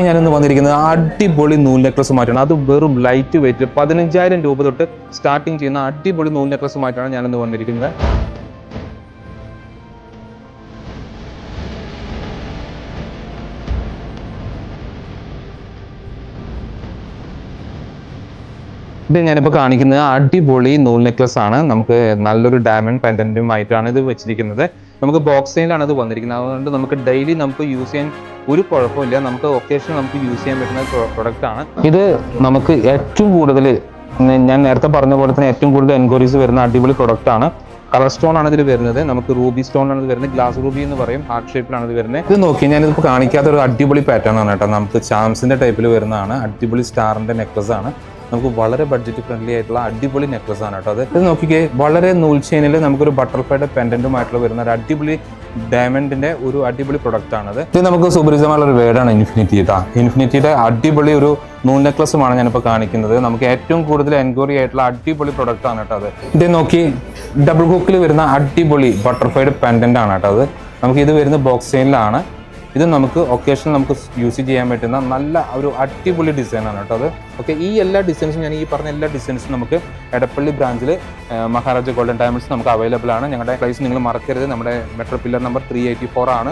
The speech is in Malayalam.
ഞാനിന്ന് വന്നിരിക്കുന്നത് അടിപൊളി നൂൽ നെക്ലസുമായിട്ടാണ്. അത് വെറും ലൈറ്റ് വെയിറ്റ് 15,000 രൂപ തൊട്ട് സ്റ്റാർട്ടിങ് ചെയ്യുന്ന അടിപൊളി നൂൽ നെക്ലസുമായിട്ടാണ് ഞാനിന്ന് വന്നിരിക്കുന്നത്. ഇത് ഞാനിപ്പോൾ കാണിക്കുന്നത് അടിപൊളി നൂൽ നെക്ലസ് ആണ്. നമുക്ക് നല്ലൊരു ഡയമണ്ട് പെൻഡന്റുമായിട്ടാണ് ഇത് വെച്ചിരിക്കുന്നത്. നമുക്ക് ബോക്സിലാണ് ഇത് വന്നിരിക്കുന്നത്. അതുകൊണ്ട് നമുക്ക് ഡെയിലി നമുക്ക് യൂസ് ചെയ്യാൻ ഒരു കുഴപ്പമില്ല. നമുക്ക് ഒക്കേഷൻ നമുക്ക് യൂസ് ചെയ്യാൻ പറ്റുന്ന പ്രൊഡക്റ്റ് ആണ് ഇത്. നമുക്ക് ഏറ്റവും കൂടുതൽ ഞാൻ നേരത്തെ പറഞ്ഞ പോലെ തന്നെ ഏറ്റവും കൂടുതൽ എൻക്വയറീസ് വരുന്ന അടിപൊളി പ്രൊഡക്റ്റ് ആണ്. കളർ സ്റ്റോൺ ആണ് ഇതിൽ വരുന്നത്. നമുക്ക് റൂബി സ്റ്റോൺ ആണ് ഇത് വരുന്നത്. ഗ്ലാസ് റൂബി എന്ന് പറയും. ഹാർട്ട് ഷേപ്പിലാണ് ഇത് വരുന്നത്. ഇത് നോക്കി ഞാനിതിപ്പോൾ കാണിക്കാത്ത ഒരു അടിപൊളി പാറ്റേൺ ആണ് കേട്ടോ. നമുക്ക് ചാംസിന്റെ ടൈപ്പിൽ വരുന്നതാണ്. അടിപൊളി സ്റ്റാറിന്റെ നെക്ലസ് ആണ്. നമുക്ക് വളരെ ബഡ്ജറ്റ് ഫ്രണ്ട്ലി ആയിട്ടുള്ള അടിപൊളി നെക്ലസ് ആണ് കേട്ടോ. അത് ഇത് നോക്കിക്കേ, വളരെ നൂൽ ചെയിനിൽ നമുക്കൊരു ബട്ടർഫ്ലൈയുടെ പെൻഡന്റുമായിട്ടുള്ള വരുന്ന ഒരു അടിപൊളി ഡയമണ്ടിന്റെ ഒരു അടിപൊളി പ്രൊഡക്റ്റ് ആണത്. ഇത് നമുക്ക് സുപരിചിതമായുള്ള ഒരു വേർഡാണ് ഇൻഫിനിറ്റി. ഇൻഫിനിറ്റിയുടെ അടിപൊളി ഒരു നൂൽ നെക്ലസുമാണ് ഞാനിപ്പോൾ കാണിക്കുന്നത്. നമുക്ക് ഏറ്റവും കൂടുതൽ എൻക്വയറി ആയിട്ടുള്ള അടിപൊളി പ്രൊഡക്റ്റ് ആണ് കേട്ടോ അത്. ഇത് നോക്കി, ഡബിൾ ഹുക്കിൽ വരുന്ന അടിപൊളി ബട്ടർഫ്ലൈയുടെ പെൻഡന്റ് ആണ് കേട്ടോ അത്. നമുക്ക് ഇത് വരുന്ന ബോക്സ് ചെയിനിലാണ്. ഇത് നമുക്ക് ഒക്കേഷൻ നമുക്ക് യൂസ് ചെയ്യാൻ പറ്റുന്ന നല്ല ഒരു അടിപൊളി ഡിസൈനാണ് കേട്ടോ അത്. ഓക്കെ, ഈ എല്ലാ ഡിസൈൻസും ഞാൻ ഈ പറഞ്ഞ എല്ലാ ഡിസൈൻസും നമുക്ക് എടപ്പള്ളി ബ്രാഞ്ചിൽ മഹാരാജ ഗോൾഡൻ ഡയമണ്ട്സ് നമുക്ക് അവൈലബിൾ ആണ്. ഞങ്ങളുടെ പ്രൈസ് നിങ്ങൾ മറക്കരുത്. നമ്മുടെ മെട്രോ പില്ലർ നമ്പർ 384 ആണ്.